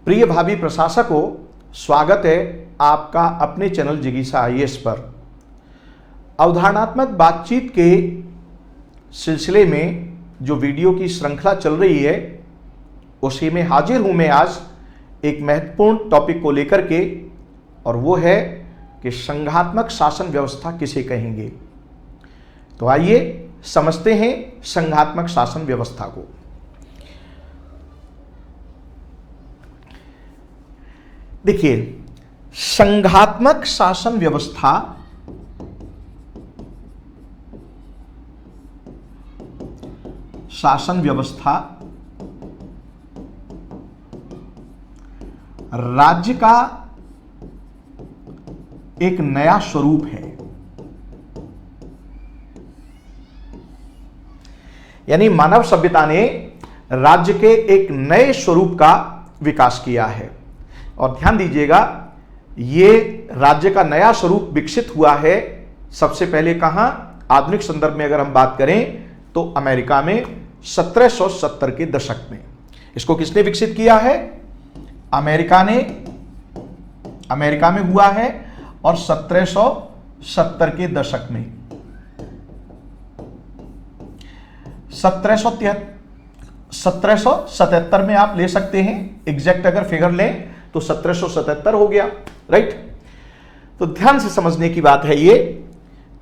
प्रिय भावी प्रशासकों, स्वागत है आपका अपने चैनल जिज्ञासा आईएएस पर। अवधारणात्मक बातचीत के सिलसिले में जो वीडियो की श्रृंखला चल रही है उसी में हाजिर हूं मैं आज एक महत्वपूर्ण टॉपिक को लेकर के, और वो है कि संघात्मक शासन व्यवस्था किसे कहेंगे। तो आइए समझते हैं संघात्मक शासन व्यवस्था को। देखिए, संघात्मक शासन व्यवस्था राज्य का एक नया स्वरूप है। यानी मानव सभ्यता ने राज्य के एक नए स्वरूप का विकास किया है। और ध्यान दीजिएगा, ये राज्य का नया स्वरूप विकसित हुआ है सबसे पहले कहां, आधुनिक संदर्भ में अगर हम बात करें तो अमेरिका में 1770 के दशक में। इसको किसने विकसित किया है? अमेरिका में हुआ है, और 1770 के दशक में 1777 में आप ले सकते हैं, एग्जैक्ट अगर फिगर लें तो 1777 हो गया, राइट। तो ध्यान से समझने की बात है ये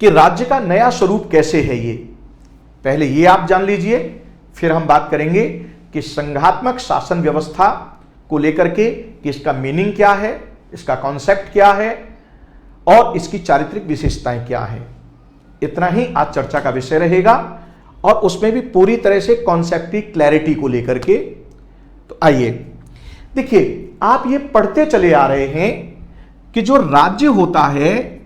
कि राज्य का नया स्वरूप कैसे है। ये पहले ये आप जान लीजिए, फिर हम बात करेंगे कि संघात्मक शासन व्यवस्था को लेकर के कि इसका मीनिंग क्या है, इसका कॉन्सेप्ट क्या है और इसकी चारित्रिक विशेषताएं क्या है। इतना ही आज चर्चा का विषय रहेगा, और उसमें भी पूरी तरह से कॉन्सेप्ट की क्लैरिटी को लेकर के। तो आइए देखिए, आप ये पढ़ते चले आ रहे हैं कि जो राज्य होता है,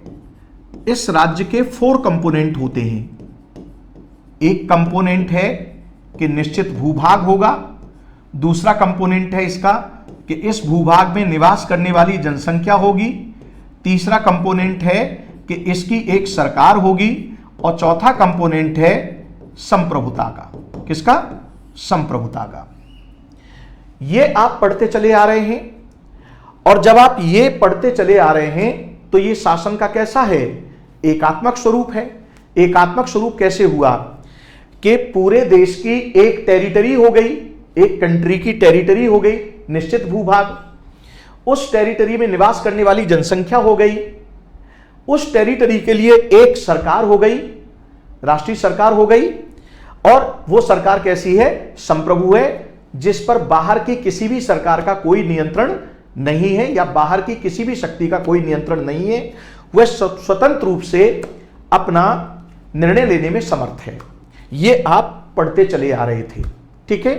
इस राज्य के 4 कंपोनेंट होते हैं। एक कंपोनेंट है कि निश्चित भूभाग होगा, दूसरा कंपोनेंट है इसका कि इस भूभाग में निवास करने वाली जनसंख्या होगी, तीसरा कंपोनेंट है कि इसकी एक सरकार होगी, और चौथा कंपोनेंट है संप्रभुता का। किसका? संप्रभुता का। ये आप पढ़ते चले आ रहे हैं, और जब आप ये पढ़ते चले आ रहे हैं तो ये शासन का कैसा है? एकात्मक स्वरूप है। एकात्मक स्वरूप कैसे हुआ कि पूरे देश की एक टेरिटरी हो गई, एक कंट्री की टेरिटरी हो गई, निश्चित भूभाग, उस टेरिटरी में निवास करने वाली जनसंख्या हो गई, उस टेरिटरी के लिए एक सरकार हो गई, राष्ट्रीय सरकार हो गई, और वो सरकार कैसी है? संप्रभु है, जिस पर बाहर की किसी भी सरकार का कोई नियंत्रण नहीं है, या बाहर की किसी भी शक्ति का कोई नियंत्रण नहीं है। वह स्वतंत्र रूप से अपना निर्णय लेने में समर्थ है। ये आप पढ़ते चले आ रहे थे, ठीक है।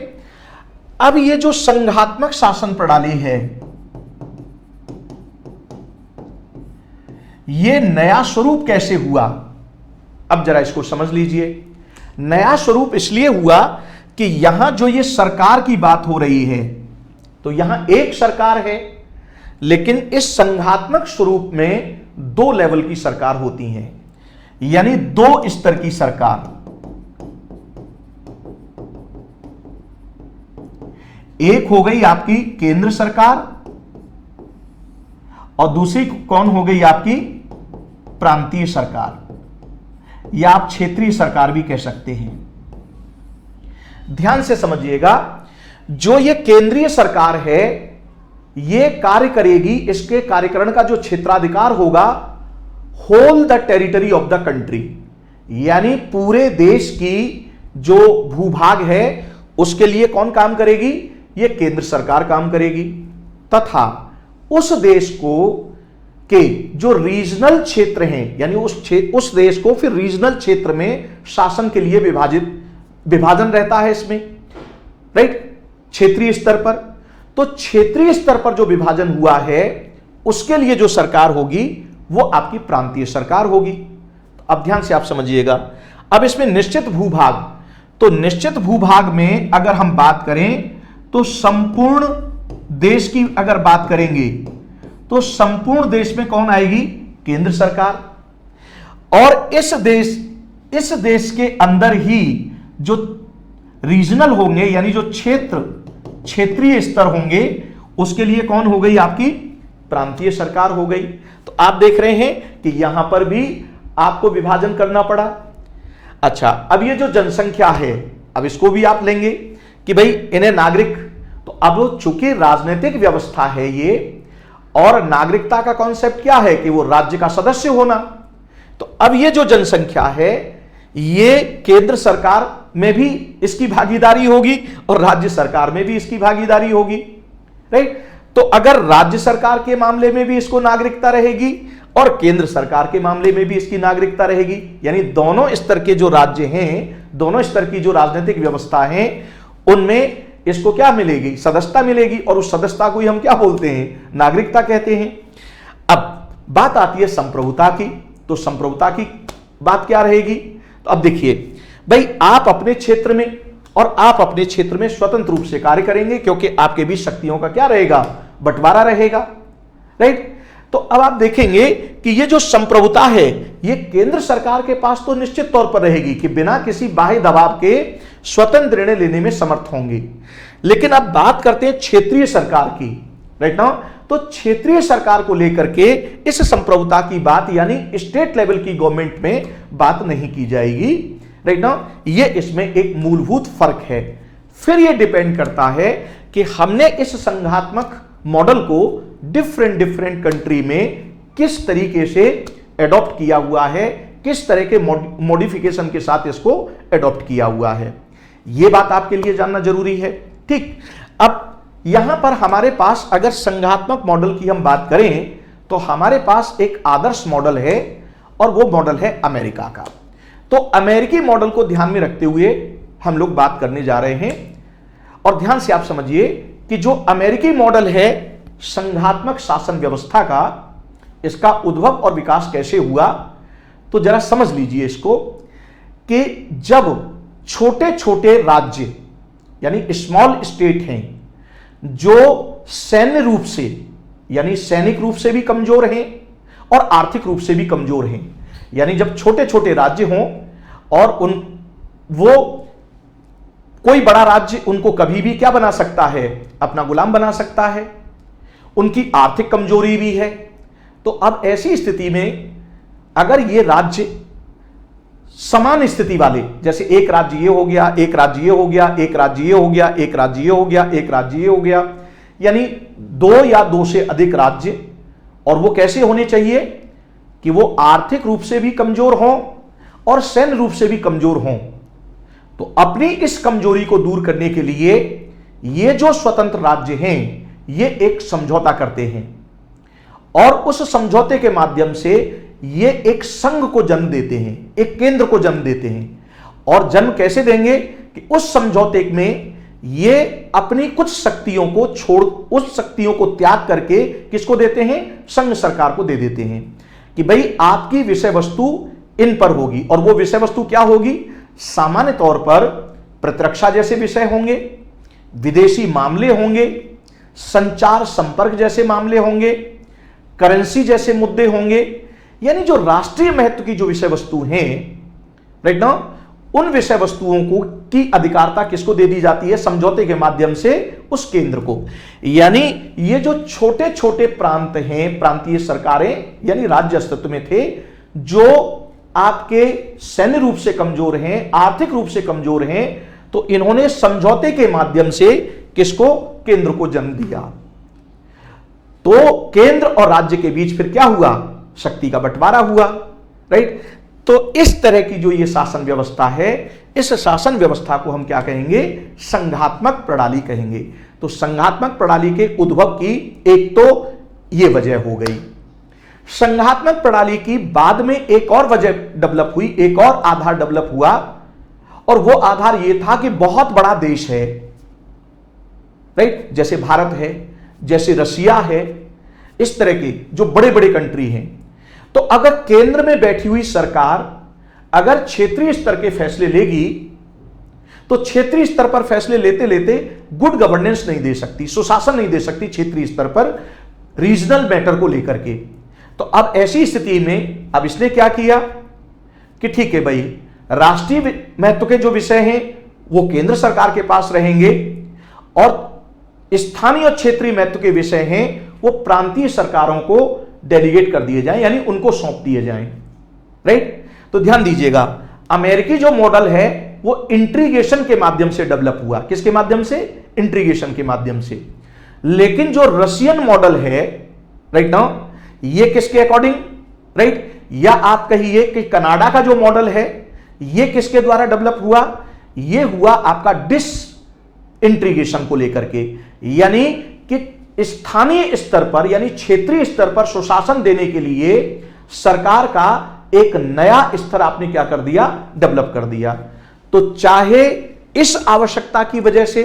अब ये जो संघात्मक शासन प्रणाली है, ये नया स्वरूप कैसे हुआ? अब जरा इसको समझ लीजिए। नया स्वरूप इसलिए हुआ कि यहां जो ये सरकार की बात हो रही है, तो यहां एक सरकार है, लेकिन इस संघात्मक स्वरूप में 2 लेवल की सरकार होती हैं, यानी 2 स्तर की सरकार। एक हो गई आपकी केंद्र सरकार, और दूसरी कौन हो गई? आपकी प्रांतीय सरकार, या आप क्षेत्रीय सरकार भी कह सकते हैं। ध्यान से समझिएगा, जो ये केंद्रीय सरकार है, ये कार्य करेगी, इसके कार्यकरण का जो क्षेत्राधिकार होगा, whole the territory of the country, यानी पूरे देश की जो भूभाग है उसके लिए कौन काम करेगी? ये केंद्र सरकार काम करेगी। तथा उस देश को के जो रीजनल क्षेत्र हैं, यानी उस देश को फिर रीजनल क्षेत्र में शासन के लिए विभाजन रहता है इसमें, राइट, क्षेत्रीय स्तर पर। तो क्षेत्रीय स्तर पर जो विभाजन हुआ है, उसके लिए जो सरकार होगी वो आपकी प्रांतीय सरकार होगी। अब ध्यान से आप समझिएगा। अब इसमें निश्चित भूभाग, तो निश्चित भूभाग में अगर हम बात करें तो संपूर्ण देश की अगर बात करेंगे तो संपूर्ण देश में कौन आएगी? केंद्र सरकार। और इस देश के अंदर ही जो रीजनल होंगे, यानी जो क्षेत्रीय स्तर होंगे, उसके लिए कौन हो गई? आपकी प्रांतीय सरकार हो गई। तो आप देख रहे हैं कि यहां पर भी आपको विभाजन करना पड़ा। अच्छा, अब ये जो जनसंख्या है, अब इसको भी आप लेंगे कि भाई इन्हें नागरिक, तो अब चूंकि राजनीतिक व्यवस्था है ये, और नागरिकता का कॉन्सेप्ट क्या है कि वो राज्य का सदस्य होना। तो अब ये जो जनसंख्या है, ये केंद्र सरकार में भी इसकी भागीदारी होगी और राज्य सरकार में भी इसकी भागीदारी होगी, राइट। तो अगर राज्य सरकार के मामले में भी इसको नागरिकता रहेगी और केंद्र सरकार के मामले में भी इसकी नागरिकता रहेगी, यानी दोनों स्तर के जो राज्य हैं, दोनों स्तर की जो राजनीतिक व्यवस्था है, उनमें इसको क्या मिलेगी? सदस्यता मिलेगी। और उस सदस्यता को ही हम क्या बोलते हैं? नागरिकता कहते हैं। अब बात आती है संप्रभुता की। तो संप्रभुता की बात क्या रहेगी? तो अब देखिए भाई, आप अपने क्षेत्र में और आप अपने क्षेत्र में स्वतंत्र रूप से कार्य करेंगे, क्योंकि आपके बीच शक्तियों का क्या रहेगा? बंटवारा रहेगा, राइट। तो अब आप देखेंगे कि ये जो संप्रभुता है, ये केंद्र सरकार के पास तो निश्चित तौर पर रहेगी कि बिना किसी बाह्य दबाव के स्वतंत्र निर्णय लेने में समर्थ होंगे। लेकिन अब बात करते हैं क्षेत्रीय सरकार की, राइट ना। तो क्षेत्रीय सरकार को लेकर के इस संप्रभुता की बात, यानी स्टेट लेवल की गवर्नमेंट में बात नहीं की जाएगी, राइट ना। ये इसमें एक मूलभूत फर्क है। फिर ये डिपेंड करता है कि हमने इस संघात्मक मॉडल को डिफरेंट कंट्री में किस तरीके से एडॉप्ट किया हुआ है, किस तरह के मॉडिफिकेशन के साथ इसको एडॉप्ट किया हुआ है। यह बात आपके लिए जानना जरूरी है, ठीक। अब यहां पर हमारे पास अगर संघात्मक मॉडल की हम बात करें तो हमारे पास एक आदर्श मॉडल है और वो मॉडल है अमेरिका का। तो अमेरिकी मॉडल को ध्यान में रखते हुए हम लोग बात करने जा रहे हैं। और ध्यान से आप समझिए कि जो अमेरिकी मॉडल है संघात्मक शासन व्यवस्था का, इसका उद्भव और विकास कैसे हुआ, तो जरा समझ लीजिए इसको कि जब छोटे छोटे राज्य यानी स्मॉल स्टेट हैं, जो सैन्य रूप से यानी सैनिक रूप से भी कमजोर हैं और आर्थिक रूप से भी कमजोर हैं, यानी जब छोटे छोटे राज्य हों और वो कोई बड़ा राज्य उनको कभी भी क्या बना सकता है? अपना गुलाम बना सकता है। उनकी आर्थिक कमजोरी भी है। तो अब ऐसी स्थिति में अगर ये राज्य समान स्थिति वाले, जैसे एक राज्य ये हो गया, एक राज्य ये हो गया, एक राज्य ये हो गया, एक राज्य ये हो गया, एक राज्य ये हो गया, यानी दो या दो से अधिक राज्य, और वो कैसे होने चाहिए कि वो आर्थिक रूप से भी कमजोर हों और सैन्य रूप से भी कमजोर हों। तो अपनी इस कमजोरी को दूर करने के लिए ये जो स्वतंत्र राज्य हैं, ये एक समझौता करते हैं और उस समझौते के माध्यम से ये एक संघ को जन्म देते हैं, एक केंद्र को जन्म देते हैं। और जन्म कैसे देंगे कि उस समझौते में ये अपनी कुछ शक्तियों को छोड़, उस शक्तियों को त्याग करके किसको देते हैं? संघ सरकार को दे देते हैं कि भाई आपकी विषय वस्तु इन पर होगी। और वो विषय वस्तु क्या होगी? सामान्य तौर पर प्रतिरक्षा जैसे विषय होंगे, विदेशी मामले होंगे, संचार संपर्क जैसे मामले होंगे, करेंसी जैसे मुद्दे होंगे, यानी जो राष्ट्रीय महत्व की जो विषय वस्तु हैं, राइट ना, उन विषय वस्तुओं को की अधिकारता किसको दे दी जाती है? समझौते के माध्यम से उस केंद्र को। यानी ये जो छोटे छोटे प्रांत हैं, प्रांतीय सरकारें यानी राज्य अस्तित्व में थे, जो आपके सैन्य रूप से कमजोर हैं, आर्थिक रूप से कमजोर हैं, तो इन्होंने समझौते के माध्यम से किसको? केंद्र को जन्म दिया। तो केंद्र और राज्य के बीच फिर क्या हुआ? शक्ति का बंटवारा हुआ, राइट। तो इस तरह की जो ये शासन व्यवस्था है, इस शासन व्यवस्था को हम क्या कहेंगे? संघात्मक प्रणाली कहेंगे। तो संघात्मक प्रणाली के उद्भव की एक तो ये वजह हो गई। संघात्मक प्रणाली की बाद में एक और वजह डेवलप हुई, एक और आधार डेवलप हुआ, और वो आधार ये था कि बहुत बड़ा देश है, राइट, जैसे भारत है, जैसे रशिया है, इस तरह की जो बड़े बड़े कंट्री हैं। तो अगर केंद्र में बैठी हुई सरकार अगर क्षेत्रीय स्तर के फैसले लेगी, तो क्षेत्रीय स्तर पर फैसले लेते लेते गुड गवर्नेंस नहीं दे सकती, सुशासन नहीं दे सकती क्षेत्रीय स्तर पर रीजनल मैटर को लेकर के। तो अब ऐसी स्थिति में अब इसने क्या किया कि ठीक है भाई, राष्ट्रीय महत्व के जो विषय हैं वो केंद्र सरकार के पास रहेंगे और स्थानीय और क्षेत्रीय महत्व के विषय हैं वो प्रांतीय सरकारों को डेलीगेट कर दिए जाएं, यानी उनको सौंप दिए जाएं। राइट? तो ध्यान दीजिएगा, अमेरिकी जो मॉडल है वो इंट्रीगेशन के माध्यम से डेवलप हुआ। किसके माध्यम से? इंट्रीगेशन के माध्यम से। लेकिन जो रशियन मॉडल है राइट नाउ, ये किसके अकॉर्डिंग? राइट? या आप कहिए कि कनाडा का जो मॉडल है ये किसके द्वारा डेवलप हुआ? ये हुआ आपका डिस इंट्रीगेशन को लेकर के, यानी कि स्थानीय स्तर पर यानी क्षेत्रीय स्तर पर सुशासन देने के लिए सरकार का एक नया स्तर आपने क्या कर दिया? डेवलप कर दिया। तो चाहे इस आवश्यकता की वजह से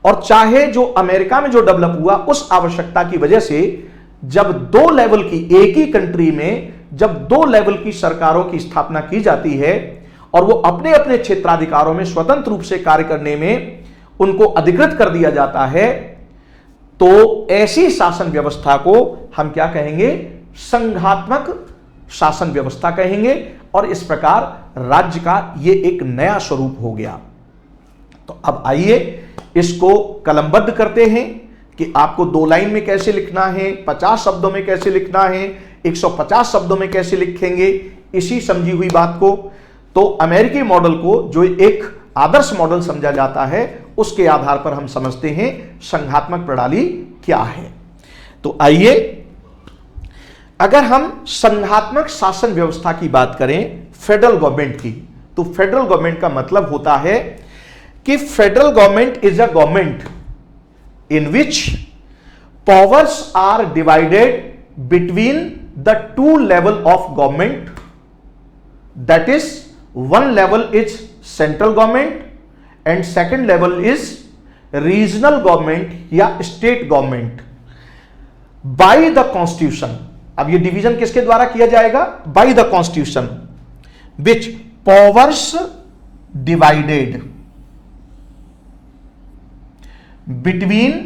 और चाहे जो अमेरिका में जो डेवलप हुआ उस आवश्यकता की वजह से, जब दो लेवल की, एक ही कंट्री में जब दो लेवल की सरकारों की स्थापना की जाती है और वो अपने अपने क्षेत्राधिकारों में स्वतंत्र रूप से कार्य करने में उनको अधिकृत कर दिया जाता है, तो ऐसी शासन व्यवस्था को हम क्या कहेंगे? संघात्मक शासन व्यवस्था कहेंगे। और इस प्रकार राज्य का ये एक नया स्वरूप हो गया। तो अब आइए इसको कलमबद्ध करते हैं कि आपको 2 लाइन में कैसे लिखना है, 50 शब्दों में कैसे लिखना है, 150 शब्दों में कैसे लिखेंगे, इसी समझी हुई बात को। तो अमेरिकी मॉडल को जो एक आदर्श मॉडल समझा जाता है उसके आधार पर हम समझते हैं संघात्मक प्रणाली क्या है। तो आइए, अगर हम संघात्मक शासन व्यवस्था की बात करें फेडरल गवर्नमेंट की, तो फेडरल गवर्नमेंट का मतलब होता है कि federal government is a government in which powers are divided between the 2 level of government, that is one level is central government and second level is regional government या state government by the constitution। अब ये division किसके द्वारा किया जाएगा? by the constitution which powers divided between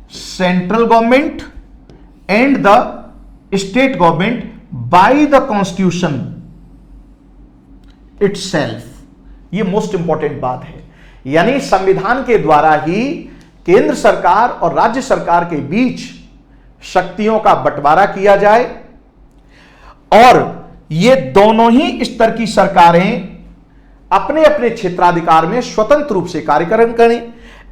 central government and the state government by the constitution itself। ये most important बात है, यानी संविधान के द्वारा ही केंद्र सरकार और राज्य सरकार के बीच शक्तियों का बंटवारा किया जाए और ये दोनों ही स्तर की सरकारें अपने अपने क्षेत्राधिकार में स्वतंत्र रूप से कार्य करें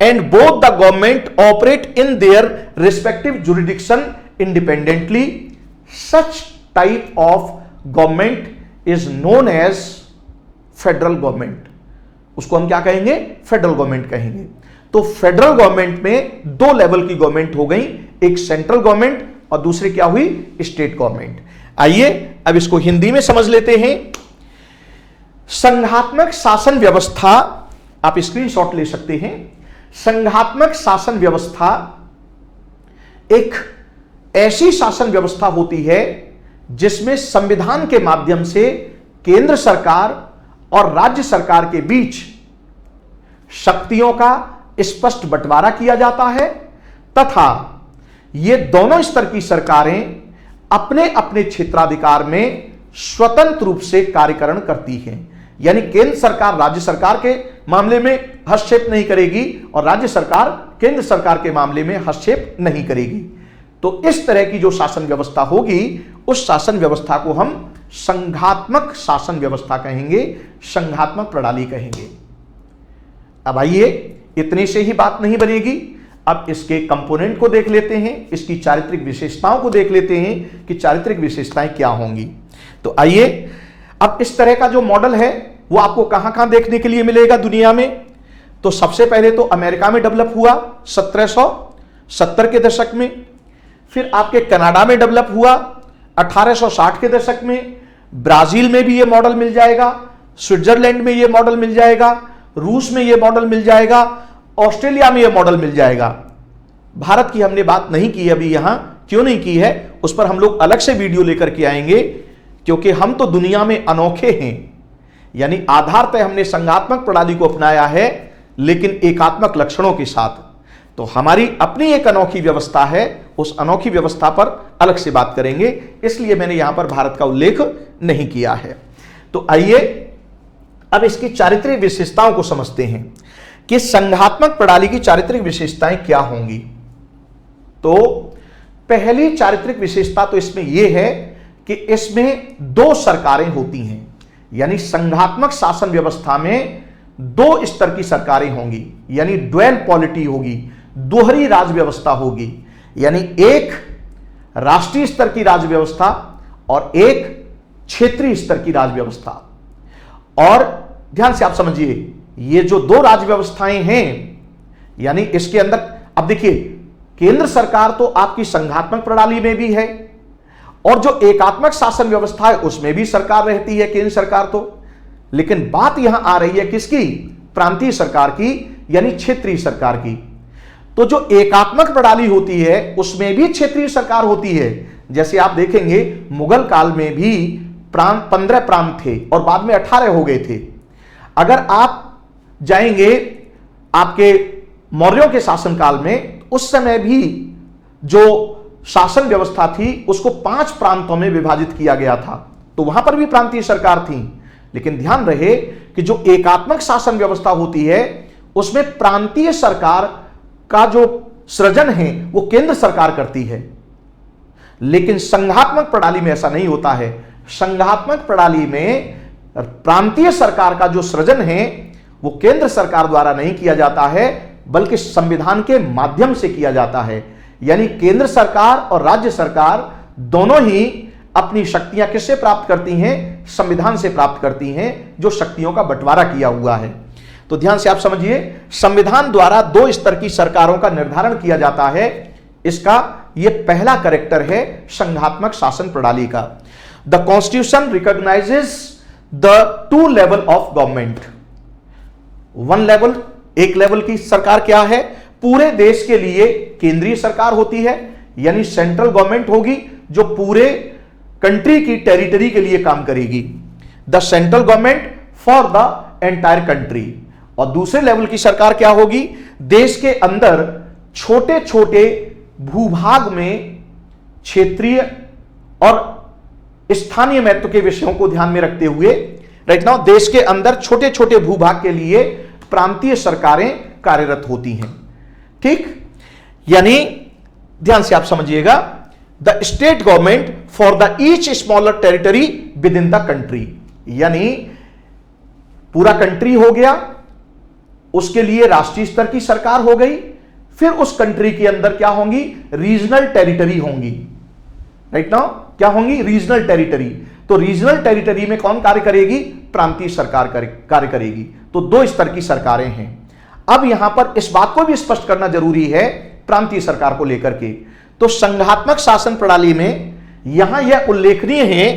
and both the government operate in their respective jurisdiction independently. Such type of government is known as federal government. उसको हम क्या कहेंगे? फेडरल गवर्नमेंट कहेंगे। तो फेडरल गवर्नमेंट में 2 लेवल की गवर्नमेंट हो गई, एक सेंट्रल गवर्नमेंट और दूसरी क्या हुई? State government. आइए अब इसको हिंदी में समझ लेते हैं। संघात्मक शासन व्यवस्था, आप स्क्रीनशॉट ले सकते हैं। संघात्मक शासन व्यवस्था एक ऐसी शासन व्यवस्था होती है जिसमें संविधान के माध्यम से केंद्र सरकार और राज्य सरकार के बीच शक्तियों का स्पष्ट बंटवारा किया जाता है तथा ये दोनों स्तर की सरकारें अपने अपने क्षेत्राधिकार में स्वतंत्र रूप से कार्यकरण करती हैं। यानी केंद्र सरकार राज्य सरकार के मामले में हस्तक्षेप नहीं करेगी और राज्य सरकार केंद्र सरकार के मामले में हस्तक्षेप नहीं करेगी। तो इस तरह की जो शासन व्यवस्था होगी उस शासन व्यवस्था को हम संघात्मक शासन व्यवस्था कहेंगे, संघात्मक प्रणाली कहेंगे। अब आइए, इतने से ही बात नहीं बनेगी, अब इसके कंपोनेंट को देख लेते हैं, इसकी चारित्रिक विशेषताओं को देख लेते हैं कि चारित्रिक विशेषताएं क्या होंगी। तो आइए, अब इस तरह का जो मॉडल है वो आपको कहां कहां देखने के लिए मिलेगा दुनिया में? तो सबसे पहले तो अमेरिका में डेवलप हुआ 1770 के दशक में, फिर आपके कनाडा में डेवलप हुआ 1860 के दशक में, ब्राजील में भी ये मॉडल मिल जाएगा, स्विट्जरलैंड में ये मॉडल मिल जाएगा, रूस में ये मॉडल मिल जाएगा, ऑस्ट्रेलिया में ये मॉडल मिल जाएगा। भारत की हमने बात नहीं की अभी, यहां क्यों नहीं की है उस पर हम लोग अलग से वीडियो लेकर के आएंगे, क्योंकि हम तो दुनिया में अनोखे हैं। यानी आधारतः हमने संघात्मक प्रणाली को अपनाया है लेकिन एकात्मक लक्षणों के साथ। तो हमारी अपनी एक अनोखी व्यवस्था है, उस अनोखी व्यवस्था पर अलग से बात करेंगे, इसलिए मैंने यहां पर भारत का उल्लेख नहीं किया है। तो आइए अब इसकी चारित्रिक विशेषताओं को समझते हैं कि संघात्मक प्रणाली की चारित्रिक विशेषताएं क्या होंगी। तो पहली चारित्रिक विशेषता तो इसमें यह है कि इसमें दो सरकारें होती हैं, यानी संघात्मक शासन व्यवस्था में दो स्तर की सरकारें होंगी, यानी ड्वेल पॉलिटी होगी, दोहरी राज व्यवस्था होगी, यानी एक राष्ट्रीय स्तर की राज व्यवस्था और एक क्षेत्रीय स्तर की राज व्यवस्था। और ध्यान से आप समझिए, ये जो दो राज व्यवस्थाएं हैं, यानी इसके अंदर अब देखिए, केंद्र सरकार तो आपकी संघात्मक प्रणाली में भी है और जो एकात्मक शासन व्यवस्था है उसमें भी सरकार रहती है, केंद्र सरकार तो। लेकिन बात यहां आ रही है किसकी? प्रांतीय सरकार की, यानी क्षेत्रीय सरकार की। तो जो एकात्मक प्रणाली होती है उसमें भी क्षेत्रीय सरकार होती है। जैसे आप देखेंगे मुगल काल में भी 15 प्रांत थे और बाद में 18 हो गए थे। अगर आप जाएंगे आपके मौर्यों के शासनकाल में, उस समय भी जो शासन व्यवस्था थी उसको 5 प्रांतों में विभाजित किया गया था, तो वहां पर भी प्रांतीय सरकार थी। लेकिन ध्यान रहे कि जो एकात्मक शासन व्यवस्था होती है उसमें प्रांतीय सरकार का जो सृजन है वो केंद्र सरकार करती है। लेकिन संघात्मक प्रणाली में ऐसा नहीं होता है। संघात्मक प्रणाली में प्रांतीय सरकार का जो सृजन है वो केंद्र सरकार द्वारा नहीं किया जाता है, बल्कि संविधान के माध्यम से किया जाता है। यानी केंद्र सरकार और राज्य सरकार दोनों ही अपनी शक्तियां किससे प्राप्त करती हैं? संविधान से प्राप्त करती हैं, जो शक्तियों का बंटवारा किया हुआ है। तो ध्यान से आप समझिए, संविधान द्वारा दो स्तर की सरकारों का निर्धारण किया जाता है। इसका यह पहला कैरेक्टर है संघात्मक शासन प्रणाली का। The constitution recognises the 2 level of government. 1 level, एक लेवल की सरकार क्या है? पूरे देश के लिए केंद्रीय सरकार होती है, यानी सेंट्रल गवर्नमेंट होगी जो पूरे कंट्री की टेरिटरी के लिए काम करेगी। The central government for the entire country. और दूसरे लेवल की सरकार क्या होगी? देश के अंदर छोटे छोटे भूभाग में क्षेत्रीय और स्थानीय महत्व के विषयों को ध्यान में रखते हुए, राइट नाउ देश के अंदर छोटे छोटे भूभाग के लिए प्रांतीय सरकारें कार्यरत होती हैं। ठीक, यानी ध्यान से आप समझिएगा, the state government for the each smaller territory with in the country. यानी पूरा कंट्री हो गया, उसके लिए राष्ट्रीय स्तर की सरकार हो गई, फिर उस कंट्री के अंदर क्या होंगी? रीजनल टेरिटरी होंगी। राइट नाउ क्या होंगी? Regional territory. तो रीजनल टेरिटरी में कौन कार्य करेगी? प्रांतीय सरकार कार्य करेगी। तो दो स्तर की सरकारें हैं। अब यहां पर इस बात को भी स्पष्ट करना जरूरी है प्रांतीय सरकार को लेकर के। तो संघात्मक शासन प्रणाली में यहां यह उल्लेखनीय है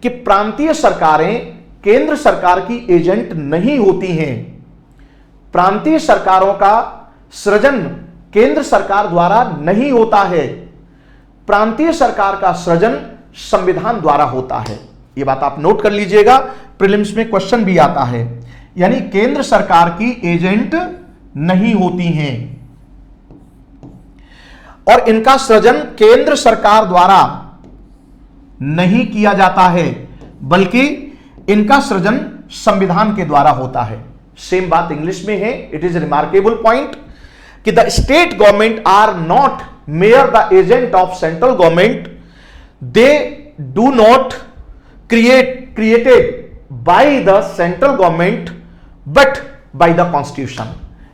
कि प्रांतीय सरकारें केंद्र सरकार की एजेंट नहीं होती हैं। प्रांतीय सरकारों का सृजन केंद्र सरकार द्वारा नहीं होता है। प्रांतीय सरकार का सृजन संविधान द्वारा होता है। यह बात आप नोट कर लीजिएगा, प्रीलिम्स में क्वेश्चन भी आता है। यानी केंद्र सरकार की एजेंट नहीं होती हैं और इनका सृजन केंद्र सरकार द्वारा नहीं किया जाता है, बल्कि इनका सृजन संविधान के द्वारा होता है। सेम बात इंग्लिश में है। इट इज रिमार्केबल पॉइंट कि the state government are not mere the agent of central government, they do not created by the central government but by the constitution।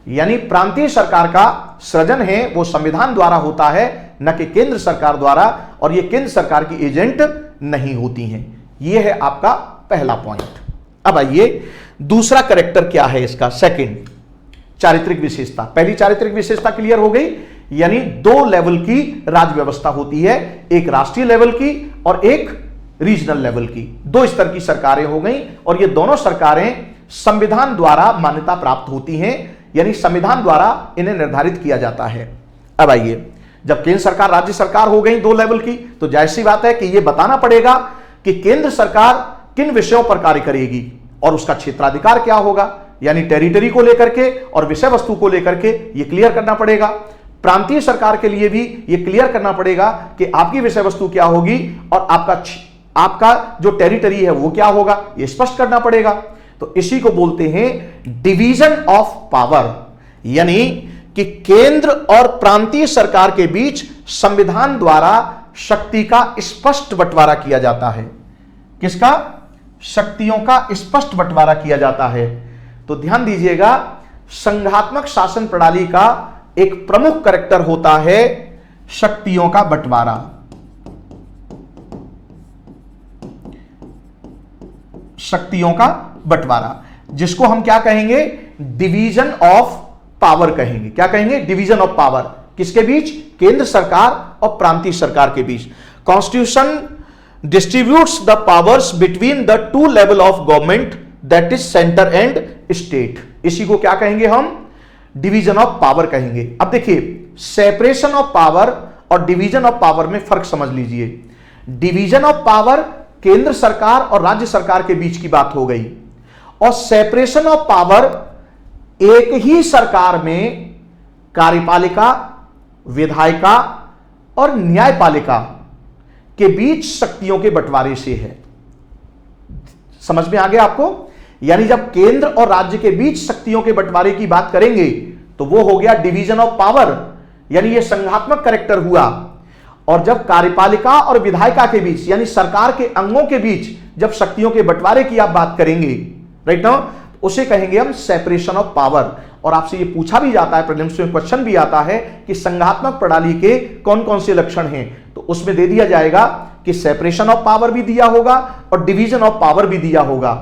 यानी प्रांतीय सरकार का सृजन है वो संविधान द्वारा होता है, न कि केंद्र सरकार द्वारा, और ये केंद्र सरकार की एजेंट नहीं होती हैं। ये है आपका पहला पॉइंट। अब आइए दूसरा कैरेक्टर क्या है इसका, सेकंड चारित्रिक विशेषता। पहली चारित्रिक विशेषता क्लियर हो गई, यानी 2 लेवल की राज व्यवस्था होती है, एक राष्ट्रीय लेवल की और एक रीजनल लेवल की। 2 स्तर की सरकारें हो गई और ये दोनों सरकारें संविधान द्वारा मान्यता प्राप्त होती हैं, यानी संविधान द्वारा इन्हें निर्धारित किया जाता है। अब आइए, जब केंद्र सरकार राज्य सरकार हो गई 2 लेवल की, तो जाहिर सी बात है कि यह बताना पड़ेगा कि केंद्र सरकार किन विषयों पर कार्य करेगी और उसका क्षेत्राधिकार क्या होगा, यानी टेरिटरी को लेकर के और विषय वस्तु को लेकर के यह क्लियर करना पड़ेगा। प्रांतीय सरकार के लिए भी यह क्लियर करना पड़ेगा कि आपकी विषय वस्तु क्या होगी और आपका जो टेरिटरी है वो क्या होगा, यह स्पष्ट करना पड़ेगा। तो इसी को बोलते हैं डिवीजन ऑफ पावर, यानी कि केंद्र और प्रांतीय सरकार के बीच संविधान द्वारा शक्ति का स्पष्ट बंटवारा किया जाता है। किसका? शक्तियों का स्पष्ट बंटवारा किया जाता है। तो ध्यान दीजिएगा, संघात्मक शासन प्रणाली का एक प्रमुख कैरेक्टर होता है शक्तियों का बंटवारा। शक्तियों का बंटवारा, जिसको हम क्या कहेंगे? डिवीजन ऑफ पावर कहेंगे। क्या कहेंगे? Division of power. किसके बीच? केंद्र सरकार और प्रांतीय सरकार के बीच। Constitution distributes the powers between the two level of government, that is centre and state. इसी को क्या कहेंगे हम? डिवीजन ऑफ पावर कहेंगे। अब देखिए, सेपरेशन ऑफ पावर और डिवीजन ऑफ पावर में फर्क समझ लीजिए। डिवीजन ऑफ पावर केंद्र सरकार और राज्य सरकार के बीच की बात हो गई, और सेपरेशन ऑफ पावर एक ही सरकार में कार्यपालिका, विधायिका और न्यायपालिका के बीच शक्तियों के बंटवारे से है। समझ में आ गया आपको? यानी जब केंद्र और राज्य के बीच शक्तियों के बंटवारे की बात करेंगे तो वो हो गया डिवीजन ऑफ पावर, यानी ये संघात्मक कैरेक्टर हुआ। और जब कार्यपालिका और विधायिका के बीच, यानी सरकार के अंगों के बीच जब शक्तियों के बंटवारे की आप बात करेंगे, राइट ना, उसे कहेंगे हम सेपरेशन ऑफ पावर। और आपसे ये पूछा भी जाता है, प्रीलिम्स में क्वेश्चन भी आता है कि संघात्मक प्रणाली के कौन कौन से लक्षण हैं, तो उसमें दे दिया जाएगा कि सेपरेशन ऑफ पावर भी दिया होगा और डिवीजन ऑफ पावर भी दिया होगा।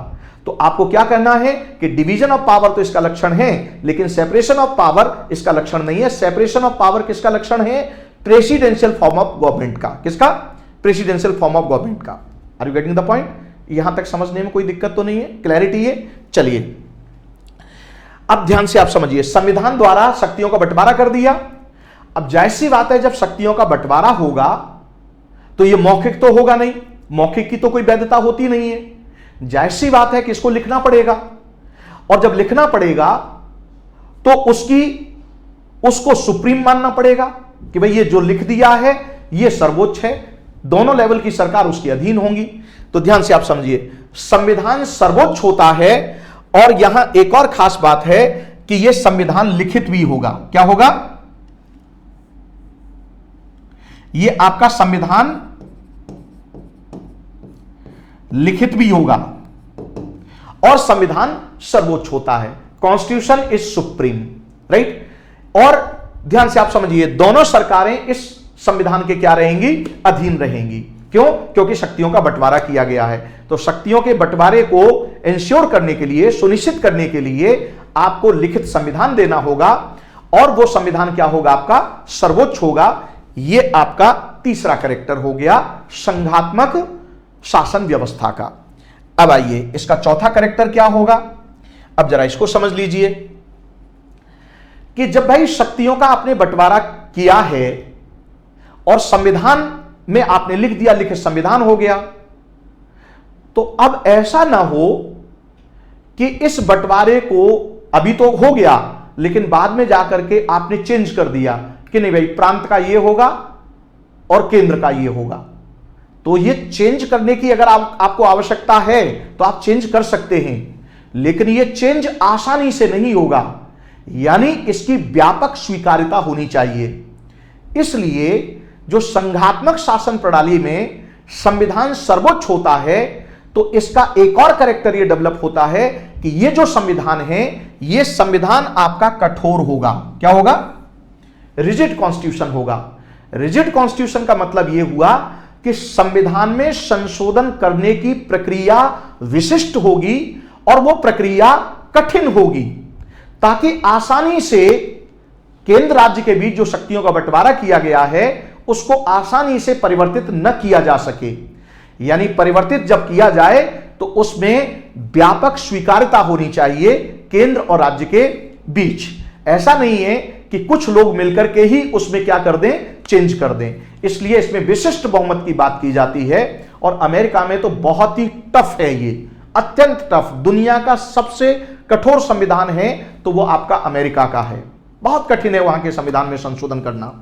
तो आपको क्या करना है कि डिवीजन ऑफ पावर तो इसका लक्षण है, लेकिन सेपरेशन ऑफ पावर इसका लक्षण नहीं है। सेपरेशन ऑफ पावर किसका लक्षण है? प्रेसिडेंशियल फॉर्म ऑफ गवर्नमेंट का। किसका? प्रेसिडेंशियल फॉर्म ऑफ गवर्नमेंट का। Are you getting the point? यहां तक समझने में कोई दिक्कत तो नहीं है? क्लैरिटी है? चलिए अब ध्यान से आप समझिए, संविधान द्वारा शक्तियों का बंटवारा कर दिया। अब जैसी बात है, जब शक्तियों का बंटवारा होगा तो यह मौखिक तो होगा नहीं, मौखिक की तो कोई वैधता होती नहीं है। जैसी बात है कि इसको लिखना पड़ेगा, और जब लिखना पड़ेगा तो उसको सुप्रीम मानना पड़ेगा कि भाई ये जो लिख दिया है ये सर्वोच्च है, दोनों लेवल की सरकार उसके अधीन होंगी। तो ध्यान से आप समझिए, संविधान सर्वोच्च होता है, और यहां एक और खास बात है कि यह संविधान लिखित भी होगा। क्या होगा? यह आपका संविधान लिखित भी होगा, और संविधान सर्वोच्च होता है। Constitution is supreme, right. और ध्यान से आप समझिए, दोनों सरकारें इस संविधान के क्या रहेंगी? अधीन रहेंगी। क्यों? क्योंकि शक्तियों का बंटवारा किया गया है। तो शक्तियों के बंटवारे को इंश्योर करने के लिए, सुनिश्चित करने के लिए आपको लिखित संविधान देना होगा, और वो संविधान क्या होगा? आपका सर्वोच्च होगा। ये आपका तीसरा कैरेक्टर हो गया संघात्मक शासन व्यवस्था का। अब आइए, इसका चौथा कैरेक्टर क्या होगा? अब जरा इसको समझ लीजिए कि जब भाई शक्तियों का आपने बंटवारा किया है और संविधान में आपने लिख दिया, लिखित संविधान हो गया, तो अब ऐसा ना हो कि इस बंटवारे को अभी तो हो गया, लेकिन बाद में जाकर के आपने चेंज कर दिया कि नहीं भाई प्रांत का ये होगा और केंद्र का ये होगा। तो ये चेंज करने की अगर आपको आवश्यकता है तो आप चेंज कर सकते हैं, लेकिन ये चेंज आसानी से नहीं होगा, यानी इसकी व्यापक स्वीकार्यता होनी चाहिए। इसलिए जो संघात्मक शासन प्रणाली में संविधान सर्वोच्च होता है, तो इसका एक और कैरेक्टर ये डेवलप होता है कि ये जो संविधान है, ये संविधान आपका कठोर होगा। क्या होगा? रिजिड कॉन्स्टिट्यूशन होगा। रिजिड कॉन्स्टिट्यूशन का मतलब यह हुआ कि संविधान में संशोधन करने की प्रक्रिया विशिष्ट होगी, और वो प्रक्रिया कठिन होगी, ताकि आसानी से केंद्र राज्य के बीच जो शक्तियों का बंटवारा किया गया है उसको आसानी से परिवर्तित न किया जा सके। यानी परिवर्तित जब किया जाए तो उसमें व्यापक स्वीकार्यता होनी चाहिए केंद्र और राज्य के बीच। ऐसा नहीं है कि कुछ लोग मिलकर के ही उसमें क्या कर दें? चेंज कर दें। इसलिए इसमें विशिष्ट बहुमत की बात की जाती है, और अमेरिका में तो बहुत ही टफ है, ये अत्यंत टफ, दुनिया का सबसे कठोर संविधान है तो वो आपका अमेरिका का है। बहुत कठिन है वहां के संविधान में संशोधन करना।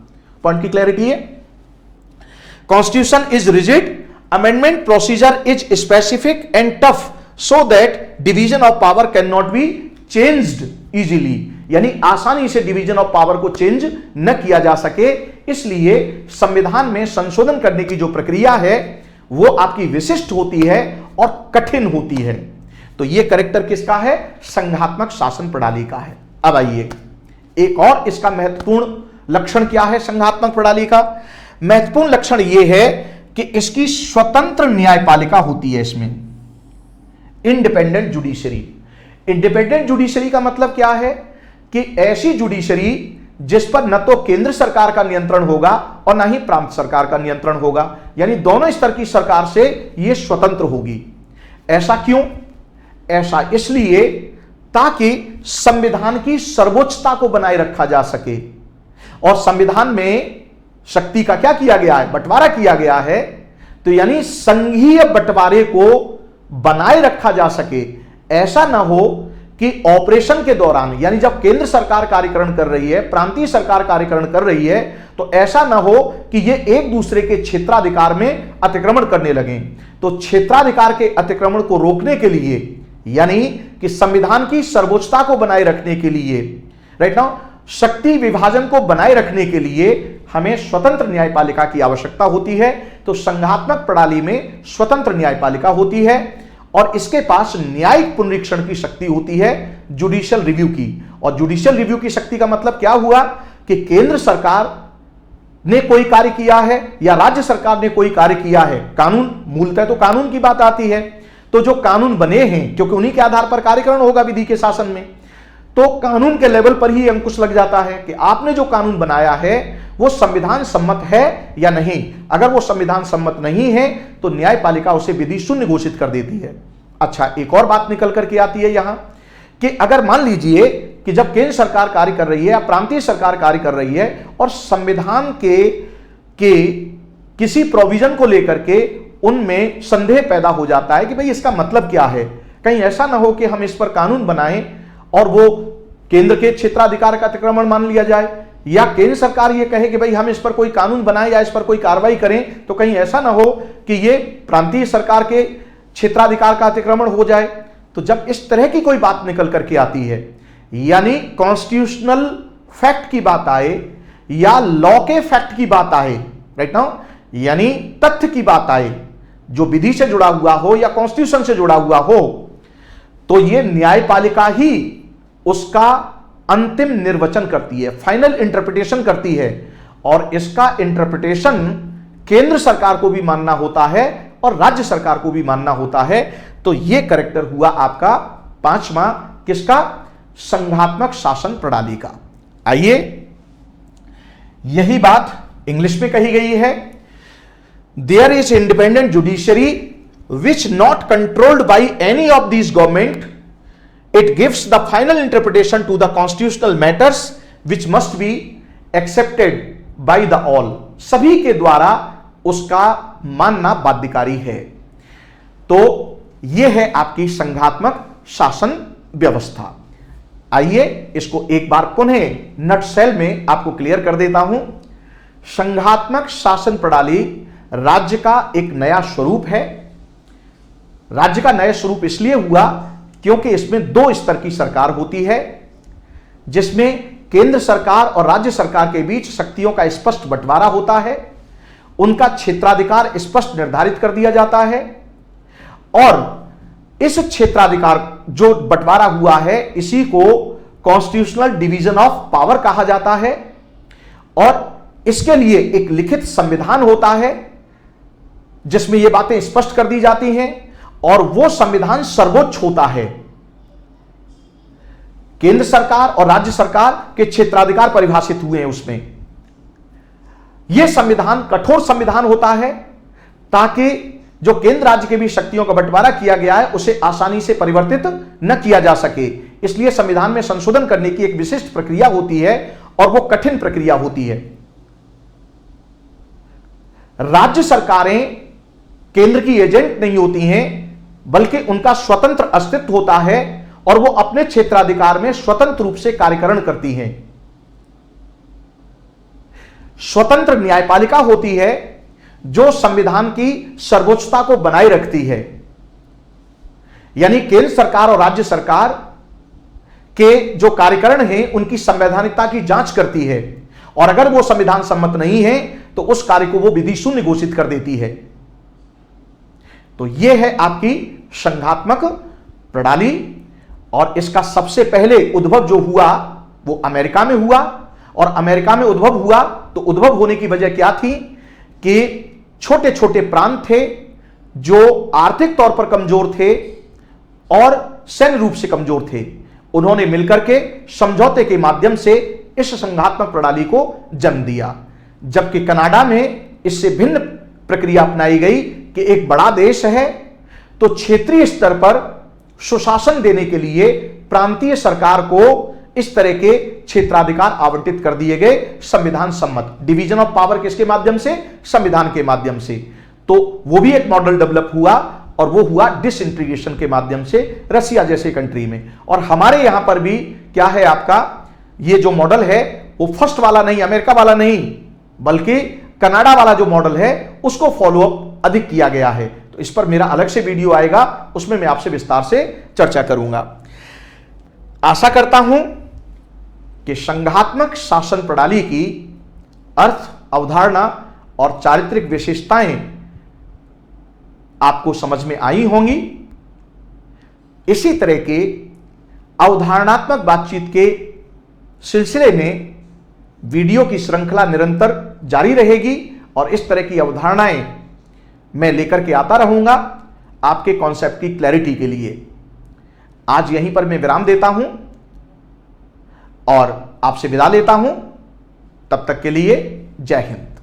पॉइंट की क्लैरिटी है? Constitution is rigid, amendment procedure is specific and tough, so that division of power can not be changed easily. यानी आसानी से डिवीजन ऑफ पावर को चेंज न किया जा सके, इसलिए संविधान में संशोधन करने की जो प्रक्रिया है वो आपकी विशिष्ट होती है और कठिन होती है। तो यह कैरेक्टर किसका है? संघात्मक शासन प्रणाली का है। अब आइए, एक और इसका महत्वपूर्ण लक्षण क्या है संघात्मक प्रणाली का? महत्वपूर्ण लक्षण यह है कि इसकी स्वतंत्र न्यायपालिका होती है। इसमें इंडिपेंडेंट जुडिशरी। इंडिपेंडेंट जुडिशरी का मतलब क्या है कि ऐसी जुडिशरी जिस पर न तो केंद्र सरकार का नियंत्रण होगा और न ही प्रांत सरकार का नियंत्रण होगा, यानी दोनों स्तर की सरकार से यह स्वतंत्र होगी। ऐसा क्यों? ऐसा इसलिए ताकि संविधान की सर्वोच्चता को बनाए रखा जा सके। और संविधान में शक्ति का क्या किया गया है? बंटवारा किया गया है। तो यानी संघीय बंटवारे को बनाए रखा जा सके। ऐसा ना हो कि ऑपरेशन के दौरान, यानी जब केंद्र सरकार कार्यकरण कर रही है, प्रांतीय सरकार कार्यकरण कर रही है, तो ऐसा ना हो कि ये एक दूसरे के क्षेत्राधिकार में अतिक्रमण करने लगे। तो क्षेत्राधिकार के अतिक्रमण को रोकने के लिए, यानी कि संविधान की सर्वोच्चता को बनाए रखने के लिए, राइट नाउ शक्ति विभाजन को बनाए रखने के लिए हमें स्वतंत्र न्यायपालिका की आवश्यकता होती है। तो संघात्मक प्रणाली में स्वतंत्र न्यायपालिका होती है और इसके पास न्यायिक पुनरीक्षण की शक्ति होती है, जुडिशियल रिव्यू की। और जुडिशियल रिव्यू की शक्ति का मतलब क्या हुआ कि केंद्र सरकार ने कोई कार्य किया है या राज्य सरकार ने कोई कार्य किया है, कानून, मूलतः तो कानून की बात आती है, तो जो कानून बने हैं, क्योंकि उन्हीं के आधार पर कार्यकरण होगा विधि के शासन में, तो कानून के लेवल पर ही अंकुश लग जाता है कि आपने जो कानून बनाया है वो संविधान सम्मत है या नहीं। अगर वो संविधान सम्मत नहीं है तो न्यायपालिका उसे विधि शून्य घोषित कर देती है। अच्छा, एक और बात निकल करके आती है यहां कि अगर मान लीजिए कि जब केंद्र सरकार कार्य कर रही है या प्रांतीय सरकार कार्य कर रही है और संविधान के किसी प्रोविजन को लेकर के उनमें संदेह पैदा हो जाता है कि भाई इसका मतलब क्या है, कहीं ऐसा ना हो कि हम इस पर कानून बनाएं और वो केंद्र के क्षेत्राधिकार का अतिक्रमण मान लिया जाए, या केंद्र सरकार ये कहे कि भाई हम इस पर कोई कानून बनाएं या इस पर कोई कार्रवाई करें तो कहीं ऐसा ना हो कि ये प्रांतीय सरकार के क्षेत्राधिकार का अतिक्रमण हो जाए। तो जब इस तरह की कोई बात निकल करके आती है, यानी कॉन्स्टिट्यूशनल फैक्ट की बात आए या लॉ के फैक्ट की बात आए, राइट नाउ, यानी तथ्य की बात आए जो विधि से जुड़ा हुआ हो या कॉन्स्टिट्यूशन से जुड़ा हुआ हो, तो यह न्यायपालिका ही उसका अंतिम निर्वचन करती है, फाइनल इंटरप्रिटेशन करती है। और इसका इंटरप्रिटेशन केंद्र सरकार को भी मानना होता है और राज्य सरकार को भी मानना होता है। तो यह कैरेक्टर हुआ आपका पांचवा, किसका? संघात्मक शासन प्रणाली का। आइए, यही बात इंग्लिश में कही गई है। There is independent judiciary which not controlled by any of this government, it gives the final interpretation to the constitutional matters which must be accepted by the all। सभी के द्वारा उसका मानना बाध्यकारी है। तो यह है आपकी संघात्मक शासन व्यवस्था। आइए इसको एक बार पुनः नटशेल में आपको क्लियर कर देता हूं। संघात्मक शासन प्रणाली राज्य का एक नया स्वरूप है। राज्य का नया स्वरूप इसलिए हुआ क्योंकि इसमें दो स्तर की सरकार होती है, जिसमें केंद्र सरकार और राज्य सरकार के बीच शक्तियों का स्पष्ट बंटवारा होता है, उनका क्षेत्राधिकार स्पष्ट निर्धारित कर दिया जाता है और इस क्षेत्राधिकार जो बंटवारा हुआ है इसी को कॉन्स्टिट्यूशनल डिवीजन ऑफ पावर कहा जाता है। और इसके लिए एक लिखित संविधान होता है जिसमें यह बातें स्पष्ट कर दी जाती हैं और वो संविधान सर्वोच्च होता है। केंद्र सरकार और राज्य सरकार के क्षेत्राधिकार परिभाषित हुए हैं उसमें। यह संविधान कठोर संविधान होता है ताकि जो केंद्र राज्य के बीच शक्तियों का बंटवारा किया गया है उसे आसानी से परिवर्तित न किया जा सके। इसलिए संविधान में संशोधन करने की एक विशिष्ट प्रक्रिया होती है और वो कठिन प्रक्रिया होती है। राज्य सरकारें केंद्र की एजेंट नहीं होती हैं, बल्कि उनका स्वतंत्र अस्तित्व होता है और वो अपने क्षेत्राधिकार में स्वतंत्र रूप से कार्यकरण करती हैं। स्वतंत्र न्यायपालिका होती है जो संविधान की सर्वोच्चता को बनाए रखती है, यानी केंद्र सरकार और राज्य सरकार के जो कार्यकरण हैं उनकी संवैधानिकता की जांच करती है, और अगर वो संविधान सम्मत नहीं है तो उस कार्य को वो विधि शून्य घोषित कर देती है। तो यह है आपकी संघात्मक प्रणाली, और इसका सबसे पहले उद्भव जो हुआ वो अमेरिका में हुआ। और अमेरिका में उद्भव हुआ तो उद्भव होने की वजह क्या थी कि छोटे छोटे प्रांत थे जो आर्थिक तौर पर कमजोर थे और सैन्य रूप से कमजोर थे। उन्होंने मिलकर के समझौते के माध्यम से इस संघात्मक प्रणाली को जन्म दिया, जबकि कनाडा में इससे भिन्न प्रक्रिया अपनाई गई कि एक बड़ा देश है तो क्षेत्रीय स्तर पर सुशासन देने के लिए प्रांतीय सरकार को इस तरह के क्षेत्राधिकार आवंटित कर दिए गए संविधान सम्मत। डिवीजन ऑफ पावर किसके माध्यम से? संविधान के माध्यम से। तो वो भी एक मॉडल डेवलप हुआ, और वो हुआ डिसइंटीग्रेशन के माध्यम से रसिया जैसे कंट्री में। और हमारे यहां पर भी क्या है, आपका ये जो मॉडल है वो फर्स्ट वाला नहीं, अमेरिका वाला नहीं, बल्कि कनाडा वाला जो मॉडल है उसको फॉलोअप अधिक किया गया है। तो इस पर मेरा अलग से वीडियो आएगा, उसमें मैं आपसे विस्तार से चर्चा करूंगा। आशा करता हूं कि संघात्मक शासन प्रणाली की अर्थ, अवधारणा और चारित्रिक विशेषताएं आपको समझ में आई होंगी। इसी तरह के अवधारणात्मक बातचीत के सिलसिले में वीडियो की श्रृंखला निरंतर जारी रहेगी, और इस तरह की अवधारणाएं मैं लेकर के आता रहूंगा आपके कॉन्सेप्ट की क्लैरिटी के लिए। आज यहीं पर मैं विराम देता हूं और आपसे विदा लेता हूं। तब तक के लिए जय हिंद।